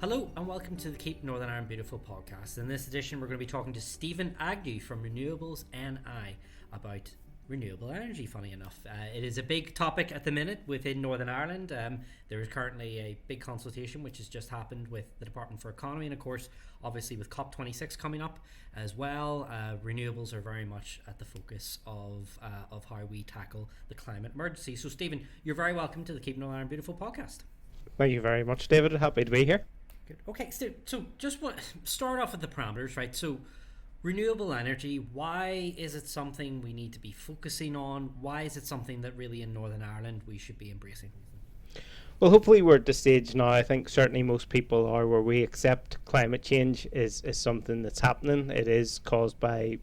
Hello and welcome to the Keep Northern Ireland Beautiful podcast. In this edition, we're going to be talking to Steven Agnew from RenewableNI about renewable energy, funny enough. It is a big topic at the minute within Northern Ireland. There is currently a big consultation which has just happened with the Department for Economy, and of course, obviously with COP26 coming up as well. Renewables are very much at the focus of how we tackle the climate emergency. So Steven, you're very welcome to the Keep Northern Ireland Beautiful podcast. Thank you very much, David. Happy to be here. Good. Okay, so just start off with the parameters, right? So renewable energy, why is it something we need to be focusing on? Why is it something that really in Northern Ireland we should be embracing? Well, hopefully we're at the stage now, I think certainly most people are, where we accept climate change is something that's happening. It is caused by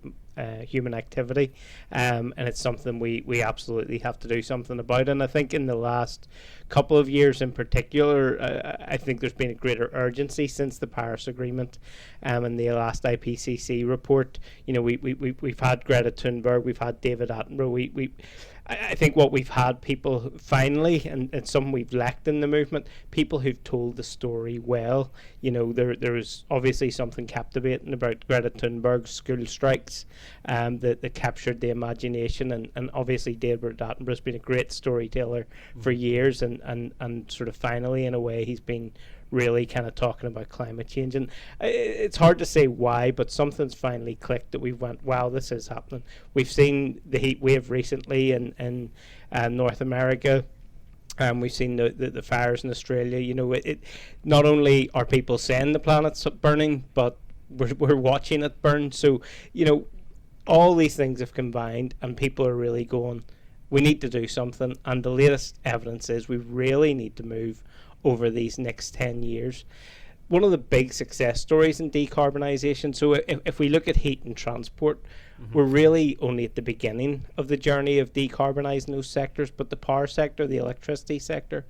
human activity, and it's something we absolutely have to do something about. And I think in the last couple of years in particular, I think there's been a greater urgency since the Paris Agreement and the last IPCC report. You know, we've had Greta Thunberg, we've had David Attenborough, I think what we've had people finally, and some we've lacked in the movement, people who've told the story well. You know, there was obviously something captivating about Greta Thunberg's school strikes that captured the imagination, and obviously David Attenborough's been a great storyteller for years, and sort of finally, in a way, he's been really kind of talking about climate change. And it's hard to say why, but something's finally clicked that we went, wow, this is happening. We've seen the heat wave recently in North America. We've seen the fires in Australia. You know, it not only are people saying the planet's burning, but we're watching it burn. So, you know, all these things have combined, and people are really going, we need to do something. And the latest evidence is we really need to move over these next 10 years. One of the big success stories in decarbonisation, so if we look at heat and transport, we're really only at the beginning of the journey of decarbonising those sectors. But the power sector, the electricity sector,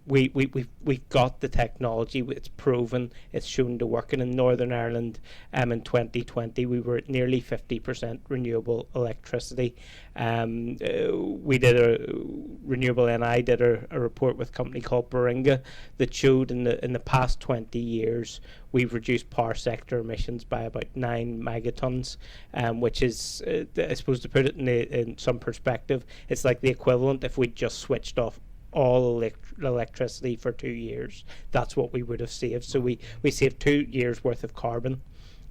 we've got the technology, it's proven, it's shown to work. And in Northern Ireland, in 2020, we were at nearly 50% renewable electricity. We did RenewableNI did a report with a company called Baringa that showed in the past 20 years we've reduced power sector emissions by about 9 megatons, which is, I suppose, to put it in some perspective, it's like the equivalent if we just switched off all electricity for 2 years. That's what we would have saved. So we saved 2 years worth of carbon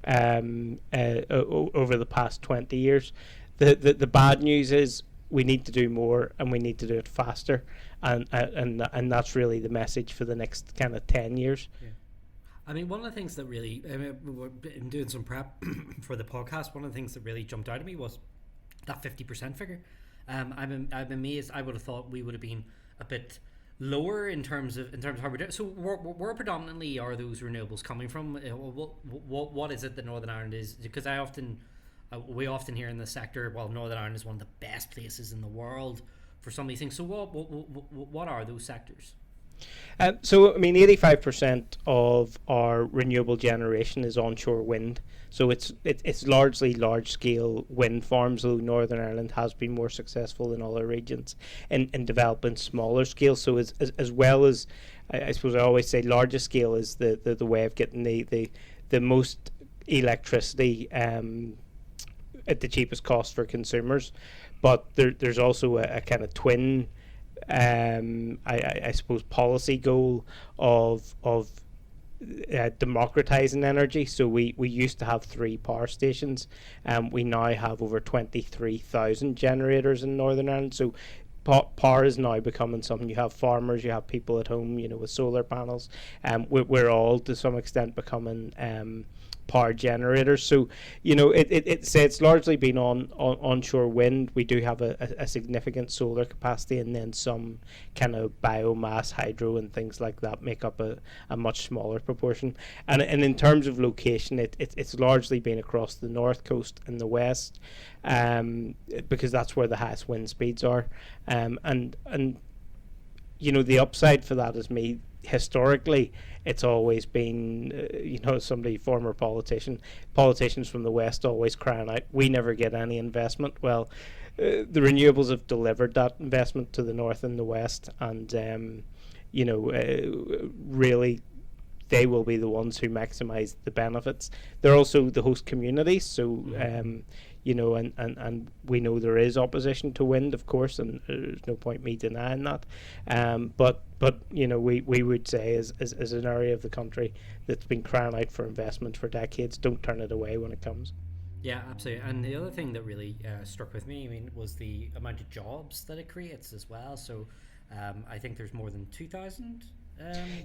over the past 20 years. The bad news is we need to do more, and we need to do it faster, and that's really the message for the next kind of 10 years. Yeah. I mean, one of the things that really, in doing some prep for the podcast, one of the things that really jumped out at me was that 50% figure. I'm amazed. I would have thought we would have been a bit lower in terms of how we're doing. So where predominantly are those renewables coming from? What is it that Northern Ireland is? Because we often hear in the sector, well, Northern Ireland is one of the best places in the world for some of these things. So what are those sectors? So, I mean, 85% of our renewable generation is onshore wind. So it's largely large-scale wind farms, though Northern Ireland has been more successful than other regions in developing smaller scale. So as well as, I suppose I always say, larger scale is the way of getting the most electricity at the cheapest cost for consumers. But there's also a kind of twin I suppose policy goal of democratizing energy. So we used to have 3 power stations, we now have over 23,000 generators in Northern Ireland. So power is now becoming something. You have farmers, you have people at home, you know, with solar panels. We're all to some extent becoming power generators. So, you know, it's largely been on onshore wind. We do have a significant solar capacity, and then some kind of biomass, hydro and things like that make up a much smaller proportion. And in terms of location, it's largely been across the north coast and the west, because that's where the highest wind speeds are. And you know, the upside for that is historically it's always been, former politicians from the West always crying out, we never get any investment. Well, the renewables have delivered that investment to the North and the West, and, really they will be the ones who maximise the benefits. They're also the host communities, so you know, and we know there is opposition to wind, of course, and there's no point me denying that. But you know, we would say as an area of the country that's been crying out for investment for decades, don't turn it away when it comes. Yeah, absolutely. And the other thing that really struck with me, I mean, was the amount of jobs that it creates as well. So I think there's more than 2,000.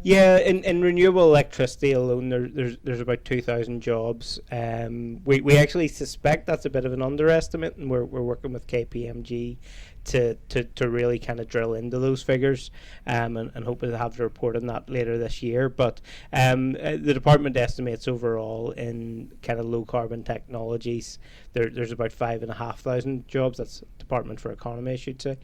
Yeah, in renewable electricity alone, there's about 2,000 jobs. We actually suspect that's a bit of an underestimate, and we're working with KPMG to really kind of drill into those figures, and hoping to have the report on that later this year. But the department estimates overall in kind of low carbon technologies, there's about 5,500 jobs. That's Department for Economy, I should say.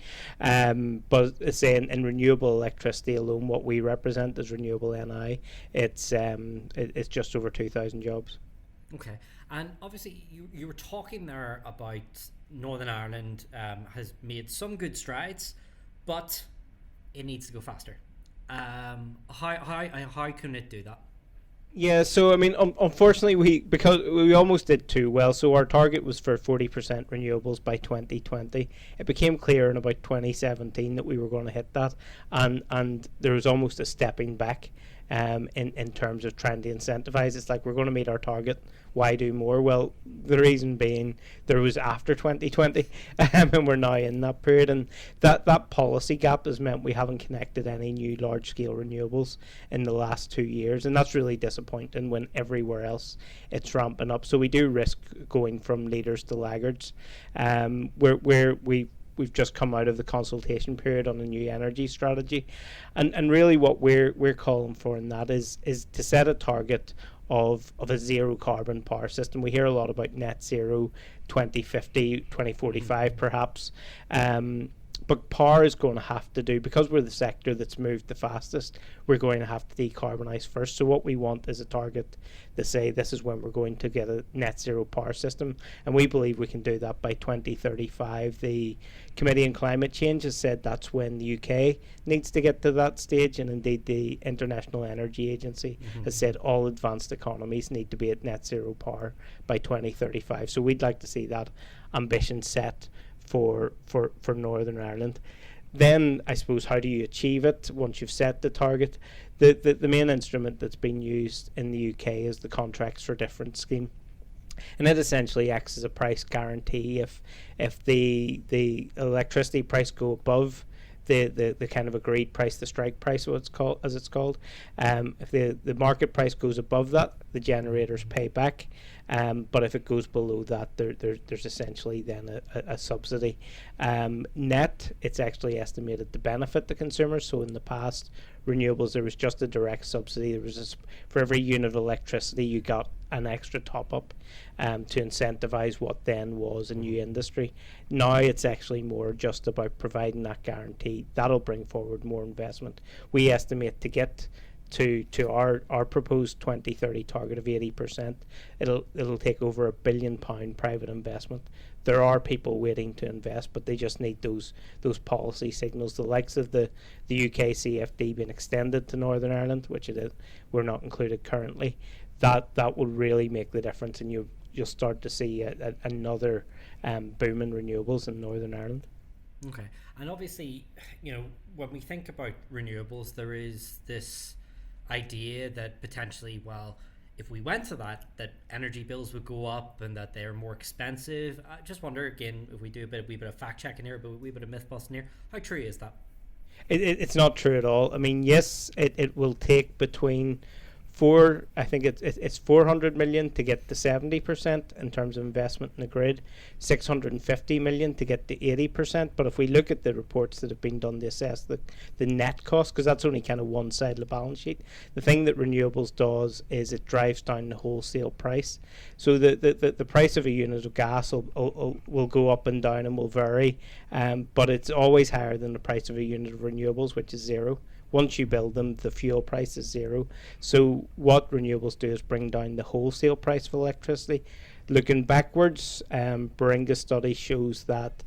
But say in renewable electricity alone, what we represent as RenewableNI, it's just over 2,000 jobs. Okay, and obviously you were talking there about Northern Ireland has made some good strides, but it needs to go faster. How can it do that? Yeah, so I mean, unfortunately, because we almost did too well. So our target was for 40% renewables by 2020. It became clear in about 2017 that we were going to hit that, and there was almost a stepping back in terms of trying to incentivize. It's like, we're going to meet our target, why do more? Well, the reason being there was after 2020, and we're now in that period, and that policy gap has meant we haven't connected any new large-scale renewables in the last 2 years, and that's really disappointing when everywhere else it's ramping up. So we do risk going from leaders to laggards, where we've just come out of the consultation period on a new energy strategy, and really what we're calling for in that is to set a target of a zero carbon power system. We hear a lot about net zero 2050, 2045 perhaps, but power is going to have to do, because we're the sector that's moved the fastest, we're going to have to decarbonise first. So what we want is a target to say this is when we're going to get a net zero power system, and we believe we can do that by 2035. The Committee on Climate Change has said that's when the UK needs to get to that stage, and indeed the International Energy Agency has said all advanced economies need to be at net zero power by 2035. So we'd like to see that ambition set for Northern Ireland. Then I suppose, how do you achieve it once you've set the target? The main instrument that's been used in the UK is the Contracts for Difference scheme, and it essentially acts as a price guarantee. If the electricity price go above the kind of agreed price, the strike price, as it's called, if the market price goes above that, the generators pay back. But if it goes below that, there's essentially then a subsidy. Net, it's actually estimated to benefit the consumers. So in the past, renewables, there was just a direct subsidy. There was for every unit of electricity, you got an extra top up to incentivize what then was a new industry. Now it's actually more just about providing that guarantee. That'll bring forward more investment. We estimate to get to our proposed 2030 target of 80%, it'll take over £1 billion private investment. There are people waiting to invest, but they just need those policy signals, the likes of the UK CFD being extended to Northern Ireland, which it is. We're not included currently. That will really make the difference, and you'll start to see another boom in renewables in Northern Ireland. Okay, and obviously, you know, when we think about renewables, there is this idea that potentially, well, if we went to that energy bills would go up and that they're more expensive. I just wonder, again, if we do a wee bit of fact checking here, but a wee bit of myth busting here, how true is that? It's not true at all. I mean, yes, it will take between I think it's 400 million to get to 70% in terms of investment in the grid, 650 million to get to 80%. But if we look at the reports that have been done to assess the net cost, because that's only kind of one side of the balance sheet, the thing that renewables does is it drives down the wholesale price. So the price of a unit of gas will go up and down and will vary, but it's always higher than the price of a unit of renewables, which is zero. Once you build them, the fuel price is zero. So what renewables do is bring down the wholesale price of electricity. Looking backwards, Baringa's study shows that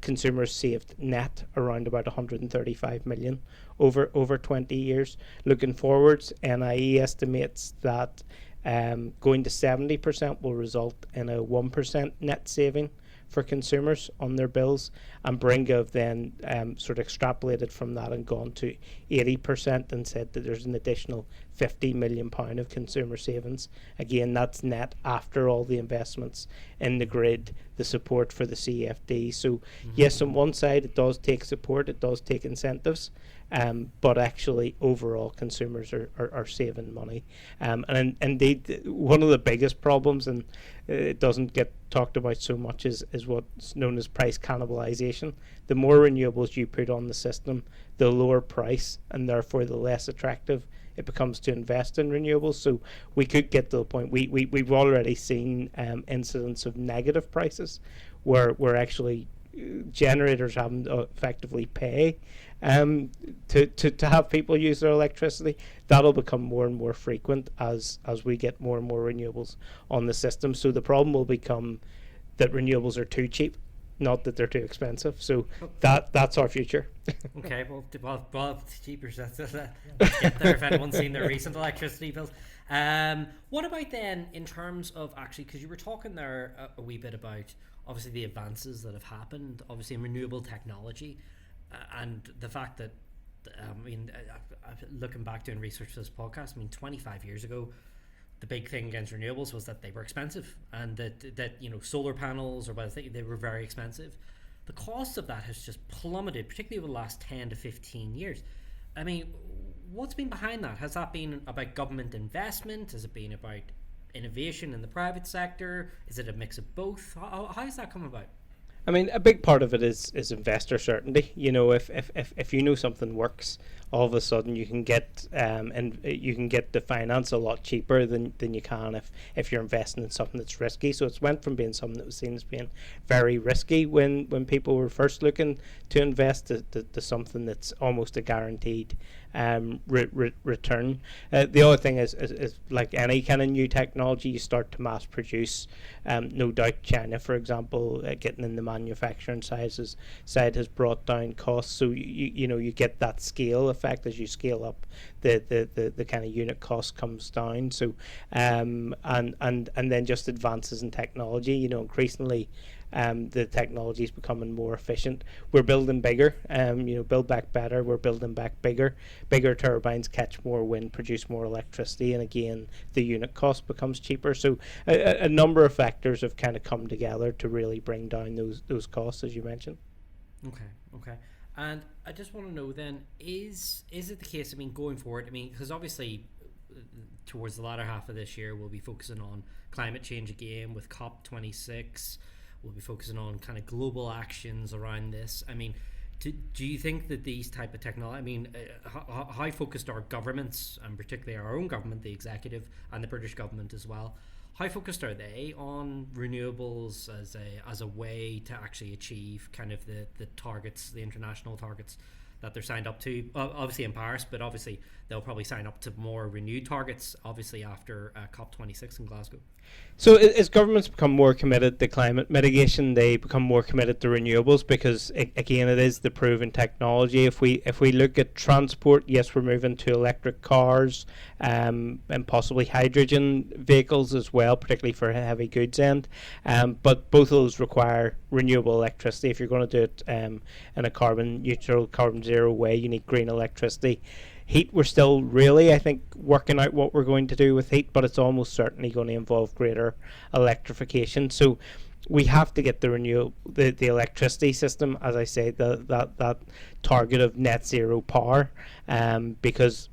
consumers saved net around about 135 million over 20 years. Looking forwards, NIE estimates that going to 70% will result in a 1% net saving for consumers on their bills, and Baringa have then sort of extrapolated from that and gone to 80% and said that there's an additional £50 million of consumer savings. Again, that's net after all the investments in the grid, the support for the CFD. So yes, on one side it does take support, it does take incentives, but actually overall consumers are saving money. And indeed, one of the biggest problems, and it doesn't get talked about so much, is what's known as price cannibalization. The more renewables you put on the system, the lower price, and therefore the less attractive it becomes to invest in renewables. So we could get to the point, we've already seen incidents of negative prices where actually generators having to effectively pay to have people use their electricity. That'll become more and more frequent as we get more and more renewables on the system. So the problem will become that renewables are too cheap, not that they're too expensive. So that's our future. Okay, well, cheaper. Let's get there if anyone's seen their recent electricity bills. What about then in terms of actually, because you were talking there a wee bit about obviously the advances that have happened, obviously in renewable technology, and the fact that, looking back doing research for this podcast, 25 years ago, the big thing against renewables was that they were expensive, and that solar panels, or they were very expensive. The cost of that has just plummeted, particularly over the last 10 to 15 years. What's been behind that? Has that been about government investment? Has it been about innovation in the private sector? Is it a mix of both? How has that come about? A big part of it is investor certainty. If you know something works, all of a sudden you can get the finance a lot cheaper than you can if you're investing in something that's risky. So it's went from being something that was seen as being very risky when people were first looking to invest to something that's almost a guaranteed return. The other thing is like any kind of new technology, you start to mass produce. No doubt China, for example, getting in the manufacturing side has brought down costs. So you get that scale effect as you scale up. The kind of unit cost comes down. So and then just advances in technology. Increasingly, the technology is becoming more efficient. We're building bigger, build back better. We're building back bigger turbines, catch more wind, produce more electricity, and again the unit cost becomes cheaper. So a number of factors have kind of come together to really bring down those costs, as you mentioned. Okay. And I just want to know then, is it the case, going forward, because obviously towards the latter half of this year we'll be focusing on climate change again with COP26. We'll be focusing on kind of global actions around this. Do you think that these type of technology, how focused are governments, and particularly our own government, the executive, and the British government as well, how focused are they on renewables as a way to actually achieve kind of the targets, the international targets that they're signed up to, obviously in Paris, but obviously they'll probably sign up to more renewed targets, obviously after COP26 in Glasgow? So as governments become more committed to climate mitigation, they become more committed to renewables because, again, it is the proven technology. If we look at transport, yes, we're moving to electric cars and possibly hydrogen vehicles as well, particularly for heavy goods end. But both of those require renewable electricity. If you're going to do it in a carbon neutral, carbon zero way, you need green electricity. Heat, we're still really, I think, working out what we're going to do with heat, but it's almost certainly going to involve greater electrification. So we have to get the electricity system, as I say, that target of net zero power, because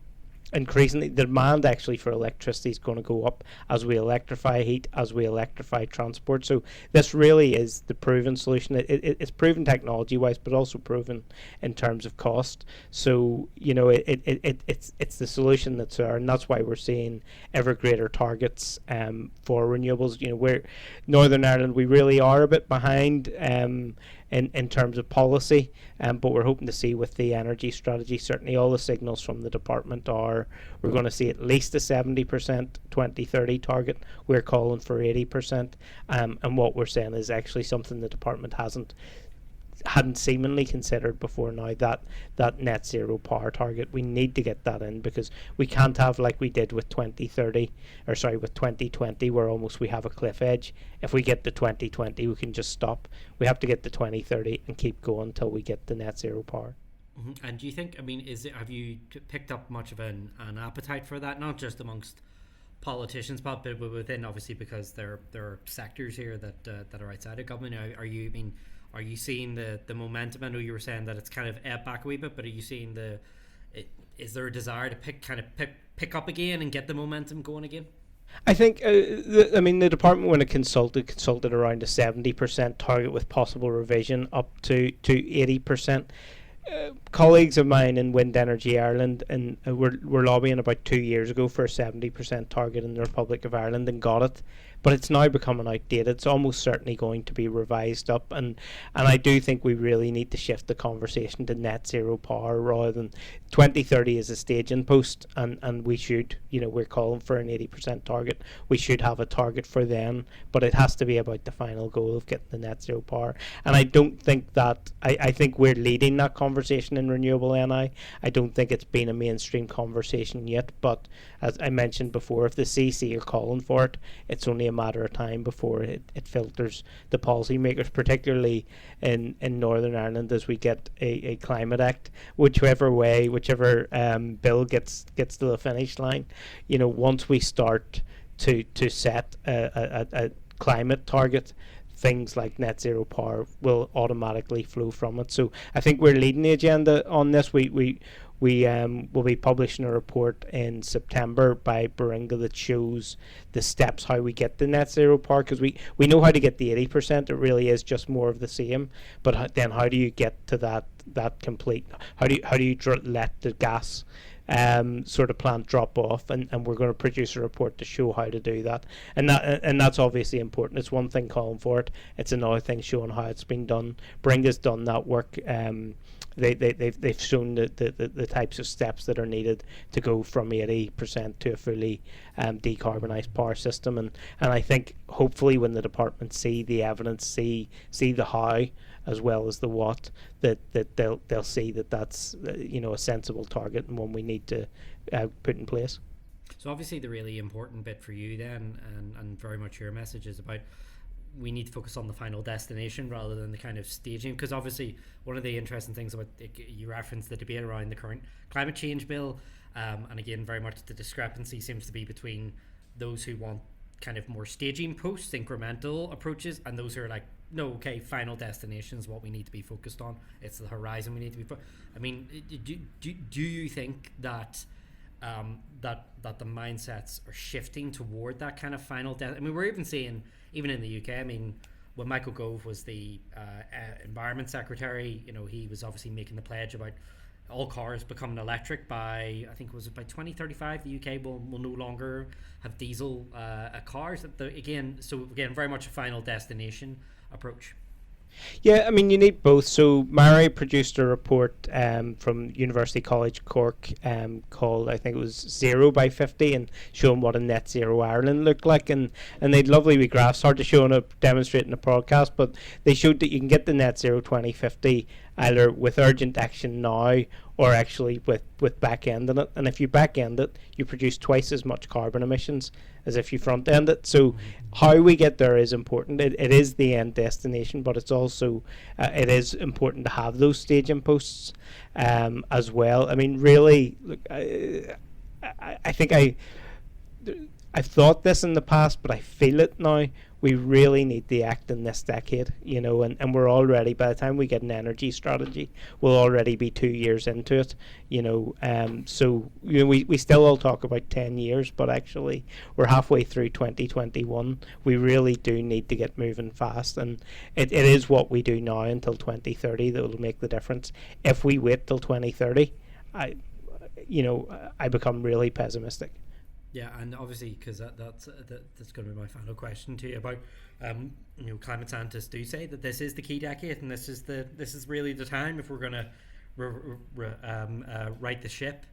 increasingly the demand actually for electricity is going to go up as we electrify heat, as we electrify transport. So this really is the proven solution. It's proven technology wise, but also proven in terms of cost. So it's the solution that's there, and that's why we're seeing ever greater targets for renewables. We're Northern Ireland, we really are a bit behind in terms of policy, but we're hoping to see with the energy strategy, certainly all the signals from the department are we're going to see at least a 70% 2030 target. We're calling for 80%, and what we're saying is actually something the department hadn't seemingly considered before now, that net zero power target. We need to get that in, because we can't have like we did with 2020, where almost we have a cliff edge. If we get to 2020, we can just stop. We have to get to 2030 and keep going until we get the net zero power. Mm-hmm. And do you think, have you picked up much of an appetite for that, not just amongst politicians, but within, obviously, because there are sectors here that are outside of government? Are you seeing the momentum? I know you were saying that it's kind of ebbed back a wee bit, but are you seeing is there a desire to pick up again and get the momentum going again? I think, the department, when it consulted around a 70% target with possible revision up to 80%. Colleagues of mine in Wind Energy Ireland and were lobbying about 2 years ago for a 70% target in the Republic of Ireland and got it, but it's now becoming outdated. It's almost certainly going to be revised up, and I do think we really need to shift the conversation to net zero power rather than 2030 as a staging post, and we should, we're calling for an 80% target. We should have a target for then, but it has to be about the final goal of getting the net zero power. And I don't think that, I think we're leading that conversation in RenewableNI. I don't think it's been a mainstream conversation yet, but as I mentioned before, if the CC are calling for it, it's only a matter of time before it filters the policymakers, particularly in Northern Ireland, as we get a climate act, whichever bill gets to the finish line. Once we start to set a climate target, things like net zero power will automatically flow from it. So I think we're leading the agenda on this. We will be publishing a report in September by Baringa that shows the steps how we get the net zero power, because we know how to get the 80%. It really is just more of the same. But then how do you get to that complete? How do you let the gas sort of plant drop off, and we're going to produce a report to show how to do that, and that's obviously important. It's one thing calling for it, it's another thing showing how it's been done. Baringa's done that work. They've shown the types of steps that are needed to go from 80% to a fully decarbonised power system, and I think hopefully when the department see the evidence, see the how as well as the what, that they'll see that that's a sensible target and one we need to put in place. So obviously the really important bit for you then, and very much your message, is about we need to focus on the final destination rather than the kind of staging, because obviously one of the interesting things about, you referenced the debate around the current climate change bill, and again very much the discrepancy seems to be between those who want kind of more staging post incremental approaches and those who are like, no, okay, final destination is what we need to be focused on, it's the horizon we need to be do you think that that the mindsets are shifting toward that kind of final we're even seeing, even in the UK, when Michael Gove was the Environment Secretary, he was obviously making the pledge about all cars becoming electric by, I think it was by 2035, the UK will no longer have diesel cars. Again, very much a final destination approach. Yeah, you need both. So Mary produced a report from University College Cork called, I think it was 0 by 50, and showing what a net zero Ireland looked like, and they'd lovely wee graphs, hard to show and demonstrate in a podcast, but they showed that you can get the net zero 2050 either with urgent action now or actually with back ending it. And if you back end it, you produce twice as much carbon emissions as if you front end it. So how we get there is important. It is the end destination, but it's also it is important to have those staging posts as well. Really, look, I think I've thought this in the past, but I feel it now. We really need the act in this decade, and we're already, by the time we get an energy strategy, we'll already be 2 years into it, so we still all talk about 10 years, but actually we're halfway through 2021. We really do need to get moving fast, and it is what we do now until 2030 that will make the difference. If we wait till 2030, I become really pessimistic. Yeah, and obviously, because that's going to be my final question to you about, climate scientists do say that this is the key decade, and this is really the time if we're going to right the ship.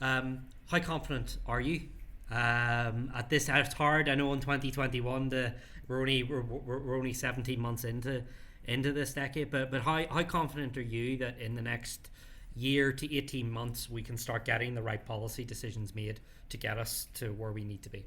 How confident are you at this? It's hard. I know in 2021 we're only 17 months into this decade, but how confident are you that in the next year to 18 months we can start getting the right policy decisions made to get us to where we need to be?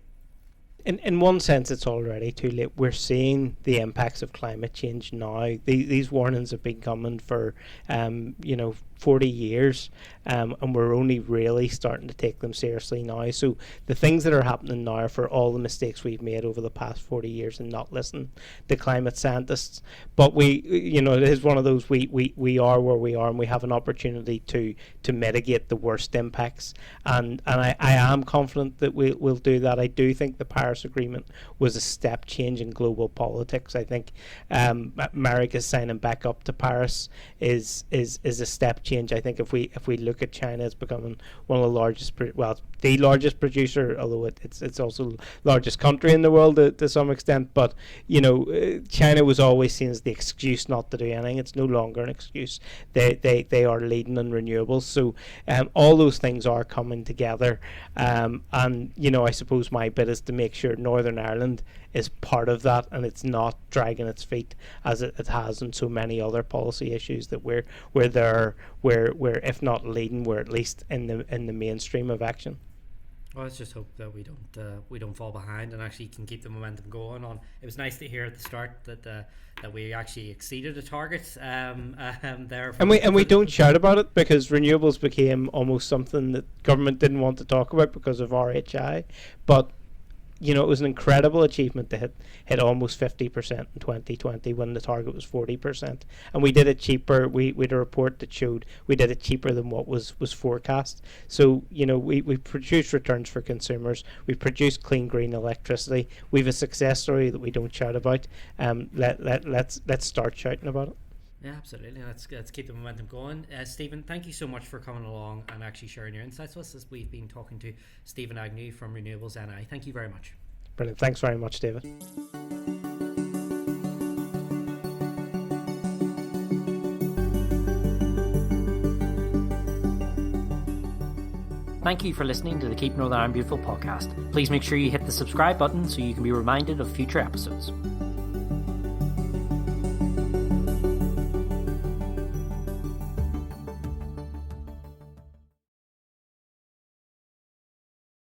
In one sense, it's already too late. We're seeing the impacts of climate change now. These warnings have been coming for 40 years, and we're only really starting to take them seriously now. So the things that are happening now are for all the mistakes we've made over the past 40 years and not listen to climate scientists. But it is one of those, we are where we are, and we have an opportunity to mitigate the worst impacts. And I am confident that we'll do that. I do think the Paris Agreement was a step change in global politics. I think America signing back up to Paris is a step change. I think if we look at China as becoming one of the largest, the largest producer, although it's also the largest country in the world to some extent. But China was always seen as the excuse not to do anything. It's no longer an excuse. They are leading in renewables. So all those things are coming together. And I suppose my bit is to make sure Northern Ireland is part of that, and it's not dragging its feet as it has in so many other policy issues, that we're there, we're if not leading, we're at least in the mainstream of action. Well, let's just hope that we don't fall behind and actually can keep the momentum going on. It was nice to hear at the start that we actually exceeded a target there. And we don't shout about it, because renewables became almost something that government didn't want to talk about because of RHI, but it was an incredible achievement to hit almost 50% in 2020 when the target was 40%, and we did it cheaper. We had a report that showed we did it cheaper than what was forecast. So we produced returns for consumers. We produced clean green electricity. We have a success story that we don't shout about. Let's start shouting about it. Yeah, absolutely. Let's keep the momentum going. Steven, thank you so much for coming along and actually sharing your insights with us, as we've been talking to Steven Agnew from RenewableNI. Thank you very much. Brilliant. Thanks very much, David. Thank you for listening to the Keep Northern Ireland Beautiful podcast. Please make sure you hit the subscribe button so you can be reminded of future episodes.